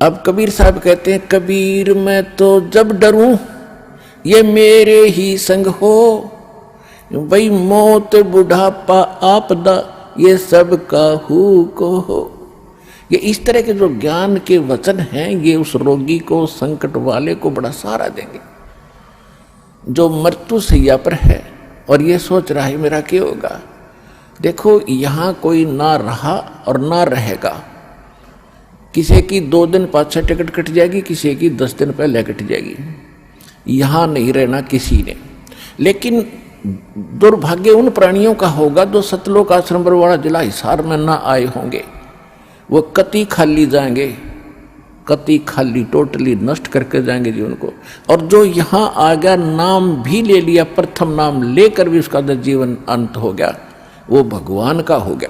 अब कबीर साहब कहते हैं, कबीर मैं तो जब डरूं ये मेरे ही संग हो, भाई मौत बुढ़ापा आपदा ये सब काहू को हो। ये इस तरह के जो ज्ञान के वचन हैं ये उस रोगी को, संकट वाले को बड़ा सहारा देंगे जो मृत्यु सैया पर है और ये सोच रहा है मेरा क्या होगा। देखो यहाँ कोई ना रहा और ना रहेगा, किसी की 2 दिन पाछे टिकट कट जाएगी, किसी की 10 दिन पहले कट जाएगी, यहाँ नहीं रहना किसी ने। लेकिन दुर्भाग्य उन प्राणियों का होगा जो सतलोक आश्रम बरवाड़ा जिला हिसार में ना आए होंगे, वो कति खाली जाएंगे, कति खाली टोटली नष्ट करके जाएंगे जीवन को। और जो यहाँ आ गया, नाम भी ले लिया, प्रथम नाम लेकर भी उसका जीवन अंत हो गया, वो भगवान का हो गया,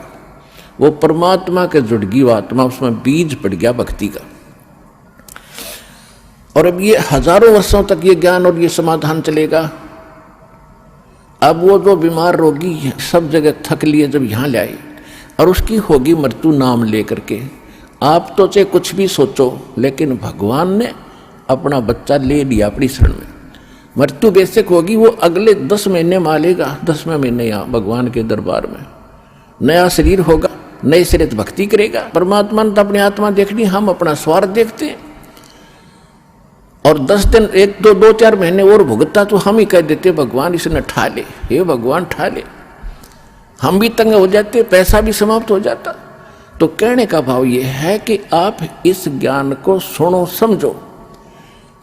वो परमात्मा के जुड़ गई आत्मा, उसमें बीज पड़ गया भक्ति का। और अब ये हजारों वर्षों तक ये ज्ञान और ये समाधान चलेगा। अब वो जो बीमार रोगी है सब जगह थक लिए जब यहाँ ले आए और उसकी होगी मृत्यु नाम लेकर के, आप तो चाहे कुछ भी सोचो लेकिन भगवान ने अपना बच्चा ले लिया अपनी शरण में। मृत्यु बेशक होगी, वो अगले 10 महीने मालेगा, 10वें महीने यहाँ भगवान के दरबार में नया शरीर होगा, नए शरीर भक्ति करेगा। परमात्मा ने तो अपनी आत्मा देखनी, हम अपना स्वार्थ देखते हैं। और 10 दिन 1 2 4 महीने और भुगता तो हम ही कह देते भगवान इसने ठा ले, हे भगवान ठा ले, हम भी तंग हो जाते, पैसा भी समाप्त हो जाता। तो कहने का भाव ये है कि आप इस ज्ञान को सुनो, समझो,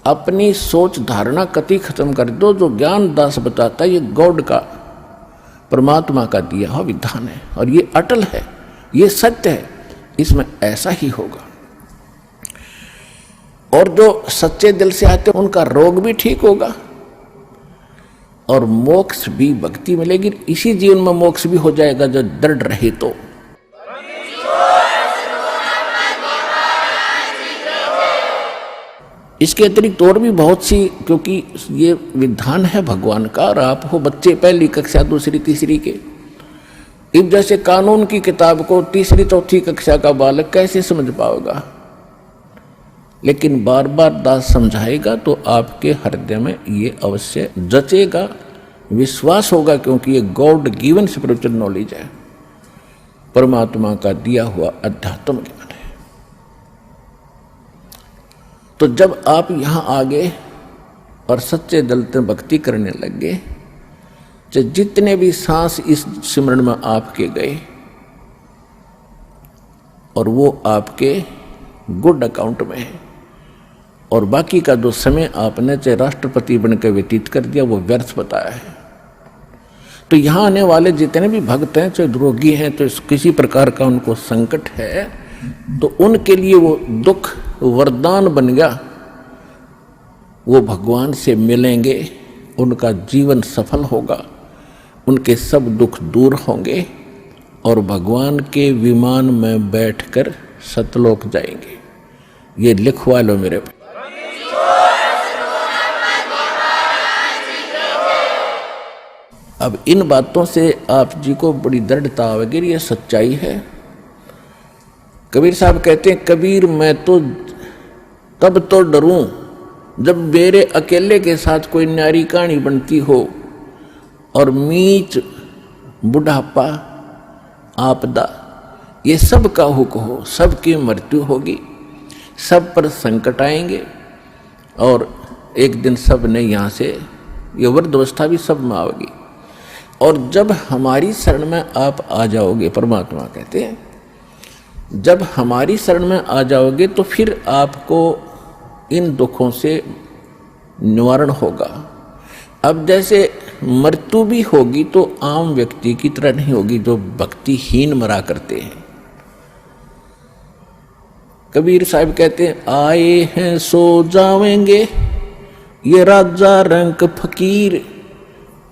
अपनी सोच धारणा कति खत्म कर दो। जो ज्ञान दास बताता है ये गॉड का, परमात्मा का दिया हुआ विधान है और ये अटल है, ये सत्य है, इसमें ऐसा ही होगा। और जो सच्चे दिल से आते हैं उनका रोग भी ठीक होगा और मोक्ष भी, भक्ति मिलेगी। इसी जीवन में मोक्ष भी हो जाएगा जो दृढ़ रहे तो। इसके अतिरिक्त और भी बहुत सी, क्योंकि ये विधान है भगवान का और आप हो बच्चे पहली कक्षा दूसरी तीसरी के, इस जैसे कानून की किताब को तीसरी चौथी कक्षा का बालक कैसे समझ पाएगा। लेकिन बार बार दास समझाएगा तो आपके हृदय में ये अवश्य जचेगा, विश्वास होगा, क्योंकि ये गॉड गिवन स्पिरिचुअल नॉलेज है, परमात्मा का दिया हुआ अध्यात्म ज्ञान है। तो जब आप यहाँ आ गए और सच्चे दिल से भक्ति करने लग गए, जितने भी सांस इस सिमरन में आपके गए और वो आपके गुड अकाउंट में है, और बाकी का जो समय आपने चाहे राष्ट्रपति बनकर व्यतीत कर दिया वो व्यर्थ बताया है। तो यहाँ आने वाले जितने भी भक्त हैं, चाहे रोगी हैं, तो किसी प्रकार का उनको संकट है, तो उनके लिए वो दुख वरदान बन गया। वो भगवान से मिलेंगे, उनका जीवन सफल होगा, उनके सब दुख दूर होंगे और भगवान के विमान में बैठकर सतलोक जाएंगे। ये लिखवा लो मेरे पे। अब इन बातों से आप जी को बड़ी दृढ़ता आवेगी, ये सच्चाई है। कबीर साहब कहते हैं, कबीर मैं तो तब तो डरूं जब मेरे अकेले के साथ कोई न्यारी कहानी बनती हो और मीच बुढ़ापा आपदा ये सब का हुक हो, सबकी मृत्यु होगी, सब पर संकट आएंगे और एक दिन सब ने यहाँ से ये वृद्धावस्था भी सब में आएगी। और जब हमारी शरण में आप आ जाओगे, परमात्मा कहते हैं जब हमारी शरण में आ जाओगे तो फिर आपको इन दुखों से निवारण होगा। अब जैसे मृत्यु भी होगी तो आम व्यक्ति की तरह नहीं होगी जो भक्तिहीन मरा करते हैं। कबीर साहब कहते हैं, आए हैं सो जावेंगे ये राजा रंक फकीर,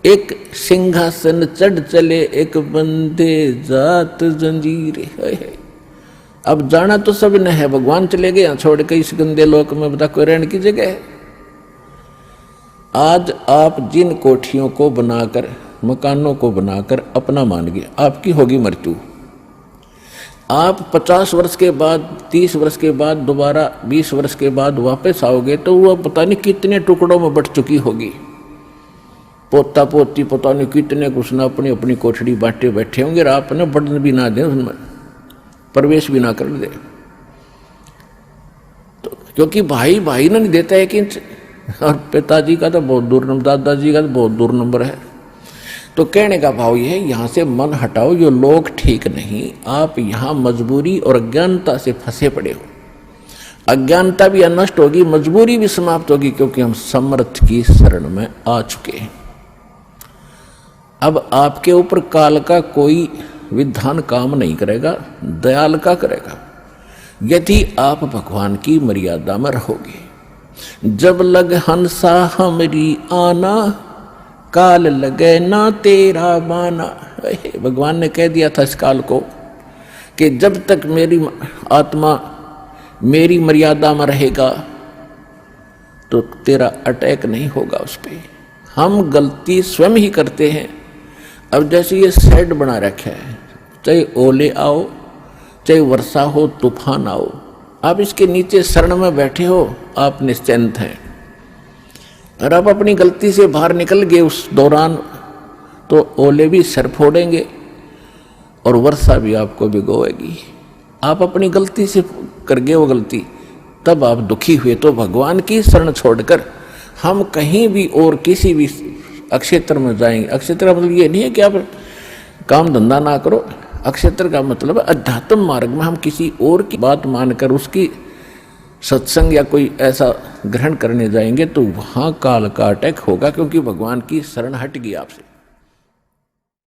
एक सिंहासन चढ़ चले एक बंदे जात जंजीर है। अब जाना तो सब ने है, भगवान चले गए यहाँ छोड़ के इस गंदे लोक में, बता कोई रहने की जगह है। आज आप जिन कोठियों को बनाकर, मकानों को बनाकर अपना मान गए, आपकी होगी मृत्यु। आप 50 वर्ष के बाद, 30 वर्ष के बाद, दोबारा 20 वर्ष के बाद वापस आओगे तो वह पता नहीं कितने टुकड़ों में बट चुकी होगी। पोता पोती पता नहीं कितने कुछ ना अपनी अपनी कोठड़ी बांटे बैठे होंगे और आपने बढ़न भी ना दे, उसमें प्रवेश भी ना कर दे। तो क्योंकि भाई भाई ना नहीं देता है कि, और पिताजी का तो बहुत दूर नंबर, दादाजी का तो बहुत दूर नंबर है। तो कहने का भाव यह है, यहाँ से मन हटाओ, ये लोग ठीक नहीं, आप यहाँ मजबूरी और अज्ञानता से फंसे पड़े हो। अज्ञानता भी नष्ट होगी, मजबूरी भी समाप्त होगी, क्योंकि हम समर्थ की शरण में आ चुके हैं। अब आपके ऊपर काल का कोई विधान काम नहीं करेगा, दयाल का करेगा, यदि आप भगवान की मर्यादा में रहोगे। जब लग हंसा हमरी आना, काल लगे ना तेरा बाना। भगवान ने कह दिया था इस काल को कि जब तक मेरी आत्मा मेरी मर्यादा में रहेगा तो तेरा अटैक नहीं होगा उस पर। हम गलती स्वयं ही करते हैं। अब जैसे ये शेड बना रखा है, चाहे ओले आओ, चाहे वर्षा हो, तूफान आओ, आप इसके नीचे शरण में बैठे हो, आप निश्चिंत हैं। और आप अपनी गलती से बाहर निकल गए उस दौरान, तो ओले भी सर फोड़ेंगे और वर्षा भी आपको भिगोएगी। आप अपनी गलती से कर गए वो गलती, तब आप दुखी हुए। तो भगवान की शरण छोड़कर हम कहीं भी और किसी भी अक्षेत्र में जाएंगे। अक्षेत्र का मतलब ये नहीं है कि आप काम धंधा ना करो। अक्षेत्र का मतलब अध्यात्म मार्ग में हम किसी और की बात मानकर उसकी सत्संग या कोई ऐसा ग्रहण करने जाएंगे तो वहाँ काल का अटैक होगा, क्योंकि भगवान की शरण हट गई आपसे।